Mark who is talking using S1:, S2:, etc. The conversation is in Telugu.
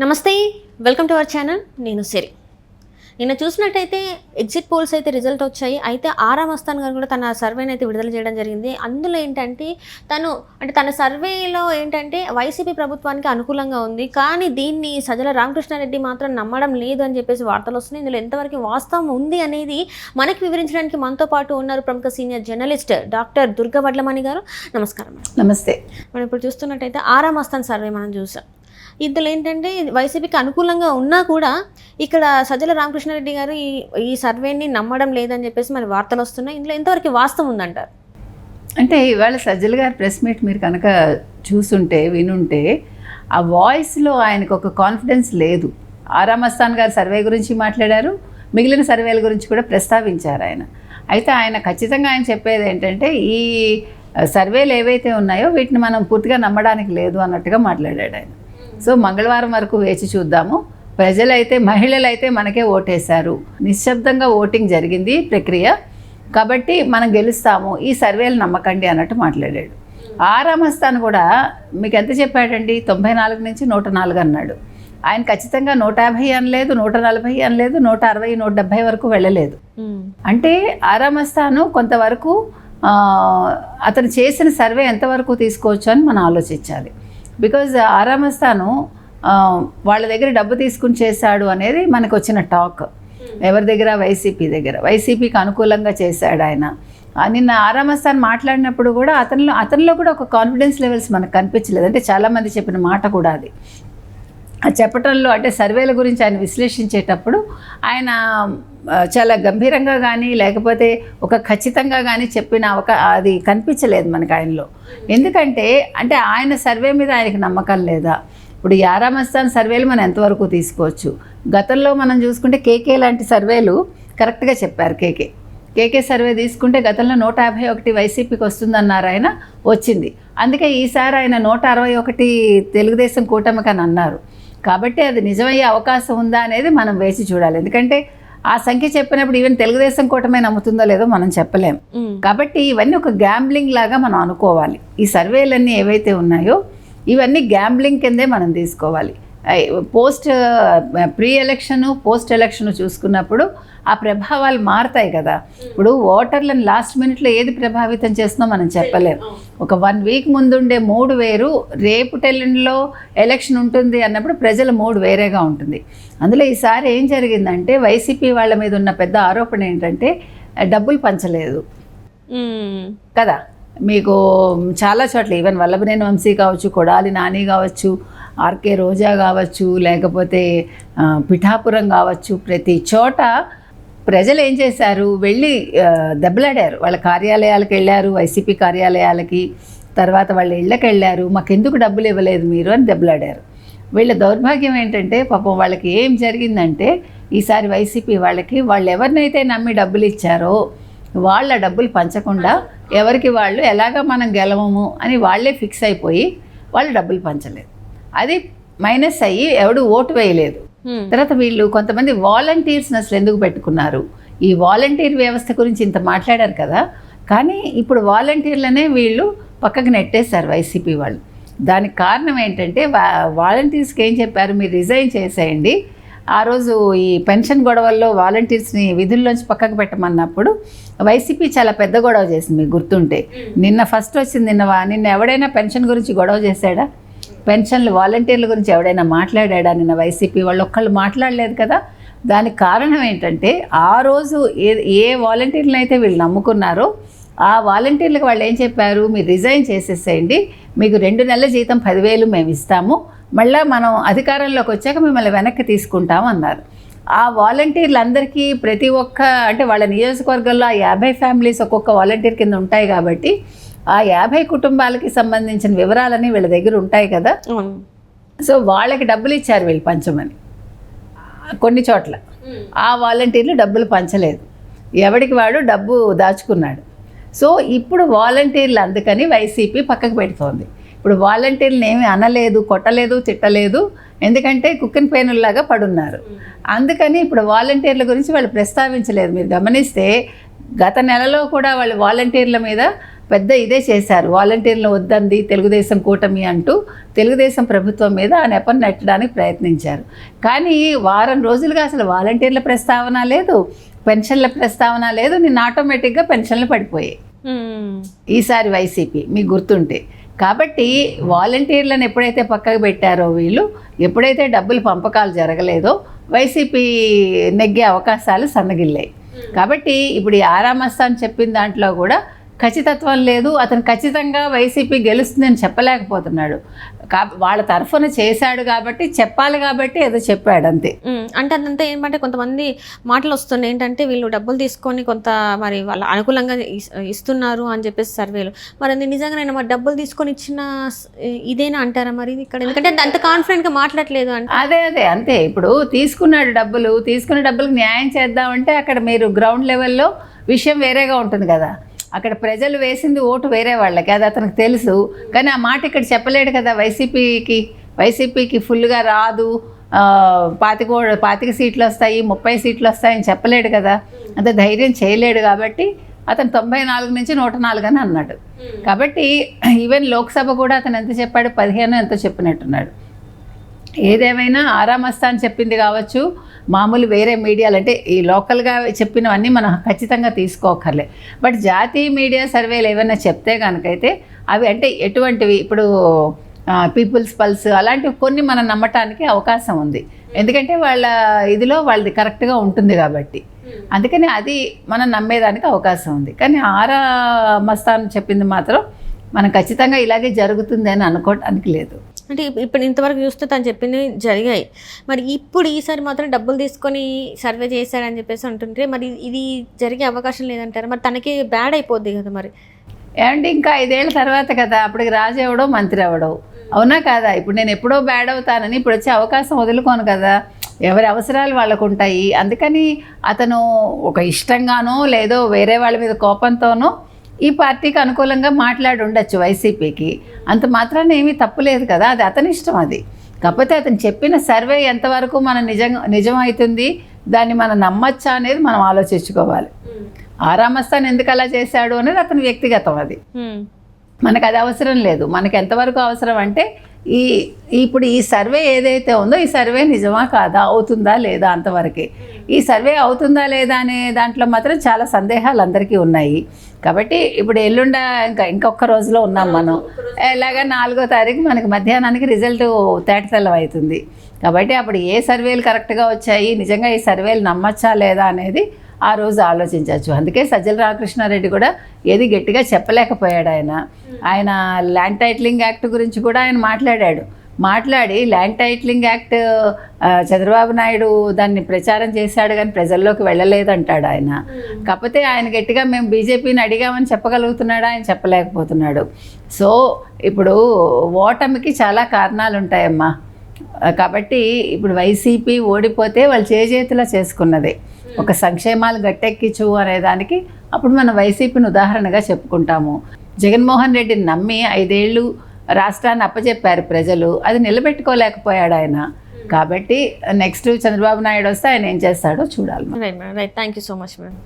S1: నమస్తే, వెల్కమ్ టు అవర్ ఛానల్. నేను సిరి. నిన్న చూసినట్టయితే ఎగ్జిట్ పోల్స్ అయితే రిజల్ట్ వచ్చాయి. అయితే ఆరా మస్తాన్ గారు కూడా తన సర్వేని అయితే విడుదల చేయడం జరిగింది. అందులో ఏంటంటే తన సర్వేలో ఏంటంటే వైసీపీ ప్రభుత్వానికి అనుకూలంగా ఉంది, కానీ దీన్ని సజ్జల రామకృష్ణారెడ్డి మాత్రం నమ్మడం లేదు అని చెప్పేసి వార్తలు వస్తున్నాయి. ఇందులో ఎంతవరకు వాస్తవం ఉంది అనేది మనకి వివరించడానికి మనతో పాటు ఉన్నారు ప్రముఖ senior journalist doctor Durga Vadlamani గారు. నమస్కారం.
S2: నమస్తే.
S1: మనం ఇప్పుడు చూస్తున్నట్టయితే ఆరా మస్తాన్ సర్వే మనం చూసాం. ఇందులో ఏంటంటే వైసీపీకి అనుకూలంగా ఉన్నా కూడా ఇక్కడ సజ్జల రామకృష్ణారెడ్డి గారు ఈ సర్వేని నమ్మడం లేదని చెప్పేసి మరి వార్తలు వస్తున్నాయి. ఇందులో ఎంతవరకు వాస్తవం ఉందంటారు?
S2: అంటే ఇవాళ సజ్జల గారి ప్రెస్ మీట్ మీరు కనుక చూసుంటే వినుంటే ఆ వాయిస్లో ఆయనకు ఒక కాన్ఫిడెన్స్ లేదు. ఆరా మస్తాన్ గారు సర్వే గురించి మాట్లాడారు, మిగిలిన సర్వేల గురించి కూడా ప్రస్తావించారు ఆయన. అయితే ఆయన ఖచ్చితంగా ఆయన చెప్పేది ఏంటంటే ఈ సర్వేలు ఏవైతే ఉన్నాయో వీటిని మనం పూర్తిగా నమ్మడానికి లేదు అన్నట్టుగా మాట్లాడాడు ఆయన. సో మంగళవారం వరకు వేచి చూద్దాము. ప్రజలైతే మహిళలైతే మనకే ఓటేశారు, నిశ్శబ్దంగా ఓటింగ్ జరిగింది ప్రక్రియ, కాబట్టి మనం గెలుస్తాము, ఈ సర్వేలు నమ్మకండి అన్నట్టు మాట్లాడాడు. ఆరా మస్తాన్ కూడా మీకు ఎంత చెప్పాడండి? 94 నుంచి 104 అన్నాడు. ఆయన ఖచ్చితంగా 150 అనలేదు, 140 అనలేదు, 160, 170 వరకు వెళ్ళలేదు. అంటే ఆరా మస్తాను కొంతవరకు అతను చేసిన సర్వే ఎంతవరకు తీసుకోవచ్చు అని మనం ఆలోచించాలి. బికాజ్ ఆరా మస్తాను వాళ్ళ దగ్గర డబ్బు తీసుకుని చేశాడు అనేది మనకు వచ్చిన టాక్. ఎవరి దగ్గర? వైసీపీ దగ్గర. వైసీపీకి అనుకూలంగా చేశాడు ఆయన. నిన్న ఆరా మస్తాన్ మాట్లాడినప్పుడు కూడా అతనిలో కూడా ఒక కాన్ఫిడెన్స్ లెవెల్స్ మనకు కనిపించలేదు. అంటే చాలామంది చెప్పిన మాట కూడా అది చెప్పటంలో, అంటే సర్వేల గురించి ఆయన విశ్లేషించేటప్పుడు ఆయన చాలా గంభీరంగా కానీ లేకపోతే ఒక ఖచ్చితంగా కానీ చెప్పిన అది కనిపించలేదు మనకు ఆయనలో. ఎందుకంటే అంటే ఆయన సర్వే మీద ఆయనకి నమ్మకం లేదా? ఇప్పుడు ఈ ఆరా మస్తాన్ సర్వేలు మనం ఎంతవరకు తీసుకోవచ్చు? గతంలో మనం చూసుకుంటే కేకే లాంటి సర్వేలు కరెక్ట్గా చెప్పారు. కేకే సర్వే తీసుకుంటే గతంలో 151 వైసీపీకి వస్తుందన్నారు ఆయన, వచ్చింది. అందుకే ఈసారి ఆయన 161 తెలుగుదేశం కూటమికి అని అన్నారు. కాబట్టి అది నిజమయ్యే అవకాశం ఉందా అనేది మనం వేసి చూడాలి. ఎందుకంటే ఆ సంఖ్య చెప్పినప్పుడు ఈవెన్ తెలుగుదేశం కూటమే నమ్ముతుందో లేదో మనం చెప్పలేం. కాబట్టి ఇవన్నీ ఒక గ్యాంబ్లింగ్ లాగా మనం అనుకోవాలి. ఈ సర్వేలన్నీ ఏవైతే ఉన్నాయో ఇవన్నీ గ్యాంబ్లింగ్ కిందే మనం తీసుకోవాలి. ప్రీ ఎలక్షన్ పోస్ట్ ఎలక్షన్ చూసుకున్నప్పుడు ఆ ప్రభావాలు మారుతాయి కదా. ఇప్పుడు ఓటర్లను లాస్ట్ మినిట్లో ఏది ప్రభావితం చేస్తుందో మనం చెప్పలేం. ఒక 1 వీక్ ముందుండే మూడు వేరు, రేపు టెల్లుండిలో ఎలక్షన్ ఉంటుంది అన్నప్పుడు ప్రజల మూడు వేరేగా ఉంటుంది. అందులో ఈసారి ఏం జరిగిందంటే వైసీపీ వాళ్ళ మీద ఉన్న పెద్ద ఆరోపణ ఏంటంటే డబ్బులు పంచలేదు కదా. మీకు చాలా చోట్ల ఈవెన్ వల్లభనేని వంశీ కావచ్చు, కొడాలి నాని కావచ్చు, ఆర్కే రోజా కావచ్చు, లేకపోతే పిఠాపురం కావచ్చు, ప్రతి చోట ప్రజలు ఏం చేశారు? వెళ్ళి దెబ్బలాడారు. వాళ్ళ కార్యాలయాలకు వెళ్ళారు, వైసీపీ కార్యాలయాలకి, తర్వాత వాళ్ళ ఇళ్ళకి వెళ్ళారు. మాకెందుకు డబ్బులు ఇవ్వలేదు మీరు అని దెబ్బలాడారు. వీళ్ళ దౌర్భాగ్యం ఏంటంటే పాపం వాళ్ళకి ఏం జరిగిందంటే ఈసారి వైసీపీ వాళ్ళకి వాళ్ళు ఎవరినైతే నమ్మి డబ్బులు ఇచ్చారో వాళ్ళ డబ్బులు పంచకుండా ఎవరికి వాళ్ళు ఎలాగ మనం గెలవము అని వాళ్ళే ఫిక్స్ అయిపోయి వాళ్ళు డబ్బులు పంచలేదు. అది మైనస్ అయ్యి ఎవడు ఓటు వేయలేదు. తర్వాత వీళ్ళు కొంతమంది వాలంటీర్స్ని అసలు ఎందుకు పెట్టుకున్నారు? ఈ వాలంటీర్ వ్యవస్థ గురించి ఇంత మాట్లాడారు కదా, కానీ ఇప్పుడు వాలంటీర్లనే వీళ్ళు పక్కకు నెట్టేశారు వైసీపీ వాళ్ళు. దానికి కారణం ఏంటంటే వాలంటీర్స్కి ఏం చెప్పారు? మీరు రిజైన్ చేసేయండి. ఆ రోజు ఈ పెన్షన్ గొడవల్లో వాలంటీర్స్ని విధుల్లోంచి పక్కకు పెట్టమన్నప్పుడు వైసీపీ చాలా పెద్ద గొడవ చేసింది. మీకు గుర్తుంటే నిన్న ఫస్ట్ వచ్చింది. నిన్న ఎవడైనా పెన్షన్ గురించి గొడవ చేశాడా? పెన్షన్లు వాలంటీర్ల గురించి ఎవడైనా మాట్లాడా? నిన్న వైసీపీ వాళ్ళు ఒక్కళ్ళు మాట్లాడలేదు కదా. దానికి కారణం ఏంటంటే ఆ రోజు ఏ వాలంటీర్లను అయితే వీళ్ళు నమ్ముకున్నారో ఆ వాలంటీర్లకు వాళ్ళు ఏం చెప్పారు? మీరు రిజైన్ చేసేసేయండి, మీకు 2 నెలల జీతం 10,000 మేము ఇస్తాము, మళ్ళీ మనం అధికారంలోకి వచ్చాక మిమ్మల్ని వెనక్కి తీసుకుంటాం అన్నారు. ఆ వాలంటీర్లందరికీ ప్రతి ఒక్క అంటే వాళ్ళ నియోజకవర్గంలో ఆ 50 ఫ్యామిలీస్ ఒక్కొక్క వాలంటీర్ కింద ఉంటాయి కాబట్టి ఆ 50 కుటుంబాలకి సంబంధించిన వివరాలని వీళ్ళ దగ్గర ఉంటాయి కదా. సో వాళ్ళకి డబ్బులు ఇచ్చారు వీళ్ళు పంచమని కొన్ని చోట్ల. ఆ వాలంటీర్లు డబ్బులు పంచలేదు, ఎవడికి వాడు డబ్బు దాచుకున్నాడు. సో ఇప్పుడు వాలంటీర్లు అందుకని వైసీపీ పక్కకు పెడుతోంది. ఇప్పుడు వాలంటీర్లను ఏమీ అనలేదు, కొట్టలేదు, తిట్టలేదు, ఎందుకంటే కుక్కన్ పేనుల్లాగా పడున్నారు. అందుకని ఇప్పుడు వాలంటీర్ల గురించి వాళ్ళు ప్రస్తావించలేదు. మీరు గమనిస్తే గత నెలలో కూడా వాళ్ళు వాలంటీర్ల మీద పెద్ద ఇదే చేశారు, వాలంటీర్లు వద్దంది తెలుగుదేశం కూటమి అంటూ తెలుగుదేశం ప్రభుత్వం మీద ఆ నెపం నెట్టడానికి ప్రయత్నించారు. కానీ వారం రోజులుగా అసలు వాలంటీర్ల ప్రస్తావన లేదు, పెన్షన్ల ప్రస్తావన లేదు. నిన్న ఆటోమేటిక్గా పెన్షన్లు పడిపోయాయి ఈసారి వైసీపీ, మీకు గుర్తుంటే. కాబట్టి వాలంటీర్లను ఎప్పుడైతే పక్కకు పెట్టారో వీళ్ళు, ఎప్పుడైతే డబ్బులు పంపకాలు జరగలేదో వైసీపీ నెగ్గే అవకాశాలు సన్నగిల్లాయి. కాబట్టి ఇప్పుడు ఈ ఆరామస్తాన్ చెప్పిన దాంట్లో కూడా ఖచ్చితత్వం లేదు. అతను ఖచ్చితంగా వైసీపీ గెలుస్తుందని చెప్పలేకపోతున్నాడు. వాళ్ళ తరఫున చేశాడు కాబట్టి, చెప్పాలి కాబట్టి ఏదో చెప్పాడు అంతే.
S1: అంటే అదంతా ఏమంటే కొంతమంది మాటలు వస్తున్నాయి ఏంటంటే వీళ్ళు డబ్బులు తీసుకొని కొంత మరి వాళ్ళ అనుకూలంగా ఇస్తున్నారు అని చెప్పేసి సర్వేలు. మరి అది నిజంగా మరి డబ్బులు తీసుకొని ఇచ్చిన ఇదేనా అంటారా మరి ఇక్కడ? ఎందుకంటే అంత కాన్ఫిడెంట్గా మాట్లాడలేదు అంటే.
S2: అదే అంతే. ఇప్పుడు తీసుకున్న డబ్బులకు న్యాయం చేద్దామంటే అక్కడ మీరు గ్రౌండ్ లెవెల్లో విషయం వేరేగా ఉంటుంది కదా. అక్కడ ప్రజలు వేసింది ఓటు వేరే వాళ్ళకి, అది అతనికి తెలుసు. కానీ ఆ మాట ఇక్కడ చెప్పలేడు కదా. వైసీపీకి ఫుల్గా రాదు, 25 సీట్లు వస్తాయి, 30 సీట్లు వస్తాయని చెప్పలేడు కదా. అంత ధైర్యం చేయలేడు. కాబట్టి అతను 94 నుంచి 104 అని అన్నాడు. కాబట్టి ఈవెన్ లోక్సభ కూడా అతను ఎంత చెప్పాడు, 15 ఎంతో చెప్పినట్టున్నాడు. ఏదేమైనా ఆరామస్తాన్ చెప్పింది కావచ్చు, మామూలు వేరే మీడియాలు అంటే ఈ లోకల్గా చెప్పినవన్నీ మనం ఖచ్చితంగా తీసుకోకర్లే. బట్ జాతీయ మీడియా సర్వేలు ఏమైనా చెప్తే కనుకైతే అవి అంటే ఎటువంటివి, ఇప్పుడు పీపుల్స్ పల్స్ అలాంటివి కొన్ని మనం నమ్మటానికి అవకాశం ఉంది. ఎందుకంటే వాళ్ళది కరెక్ట్గా ఉంటుంది కాబట్టి. అందుకని అది మనం నమ్మేదానికి అవకాశం ఉంది. కానీ ఆరామస్తాన్ చెప్పింది మాత్రం మనం ఖచ్చితంగా ఇలాగే జరుగుతుంది అని అనుకోవటానికి లేదు.
S1: అంటే ఇప్పుడు ఇంతవరకు చూస్తే తను చెప్పింది జరిగాయి. మరి ఇప్పుడు ఈసారి మాత్రం డబ్బులు తీసుకొని సర్వే చేశారని చెప్పేసి అంటుంటే మరి ఇది జరిగే అవకాశం లేదంటారా? మరి తనకి బ్యాడ్ అయిపోద్ది కదా మరి.
S2: ఏమంటే ఇంకా 5 ఏళ్ళ తర్వాత కదా, అప్పటికి రాజు ఎవడో మంత్రి ఎవడో, అవునా కాదా? ఇప్పుడు నేను ఎప్పుడో బ్యాడ్ అవుతానని ఇప్పుడు వచ్చే అవకాశం వదులుకోను కదా. ఎవరి అవసరాలు వాళ్ళకు ఉంటాయి. అందుకని అతను ఒక ఇష్టంగానో లేదో వేరే వాళ్ళ మీద కోపంతోనో ఈ పార్టీకి అనుకూలంగా మాట్లాడి ఉండొచ్చు వైసీపీకి. అంత మాత్రాన ఏమీ తప్పులేదు కదా, అది అతని ఇష్టం. అది కాకపోతే అతను చెప్పిన సర్వే ఎంతవరకు మన నిజమవుతుంది, దాన్ని మనం నమ్మచ్చా అనేది మనం ఆలోచించుకోవాలి. ఆరామస్తాన్ ఎందుకు అలా చేశాడు అనేది అతని వ్యక్తిగతం. అది మనకు అది అవసరం లేదు. మనకు ఎంతవరకు అవసరం అంటే ఇప్పుడు ఈ సర్వే ఏదైతే ఉందో ఈ సర్వే నిజమా కాదా, అవుతుందా లేదా అంతవరకే. ఈ సర్వే అవుతుందా లేదా అనే దాంట్లో మాత్రం చాలా సందేహాలు అందరికీ ఉన్నాయి. కాబట్టి ఇప్పుడు ఎల్లుండ ఇంకొక రోజులో ఉన్నాం మనం. ఎలాగా 4వ తారీఖు మనకి మధ్యాహ్నానికి రిజల్ట్ తేటతెల్లం అవుతుంది. కాబట్టి అప్పుడు ఏ సర్వేలు కరెక్ట్గా వచ్చాయి, నిజంగా ఈ సర్వేలు నమ్మచ్చా లేదా అనేది ఆ రోజు ఆలోచించవచ్చు. అందుకే సజ్జల రామకృష్ణారెడ్డి కూడా ఏది గట్టిగా చెప్పలేకపోయాడు. ఆయన ల్యాండ్ టైటిలింగ్ యాక్ట్ గురించి కూడా ఆయన మాట్లాడి land titling act Chandrababu Naidu దాన్ని ప్రచారం చేశాడు కానీ ప్రజల్లోకి వెళ్ళలేదంటాడు ఆయన. కాకపోతే ఆయన గట్టిగా మేము బీజేపీని అడిగామని చెప్పగలుగుతున్నాడు, ఆయన చెప్పలేకపోతున్నాడు. సో ఇప్పుడు ఓటమికి చాలా కారణాలు ఉంటాయమ్మా. కాబట్టి ఇప్పుడు వైసీపీ ఓడిపోతే వాళ్ళు చేజేతులా చేసుకున్నదే. ఒక సంక్షేమాలు గట్టెక్కించు అనేదానికి అప్పుడు మనం వైసీపీని ఉదాహరణగా చెప్పుకుంటాము. జగన్మోహన్ రెడ్డిని నమ్మి 5 ఏళ్ళు రాష్ట్రాన్ని అప్పచెప్పారు ప్రజలు, అది నిలబెట్టుకోలేకపోయాడు ఆయన. కాబట్టి నెక్స్ట్ చంద్రబాబు నాయుడు వస్తే ఆయన ఏం చేస్తాడో చూడాలి.
S1: Right, thank you so much madam.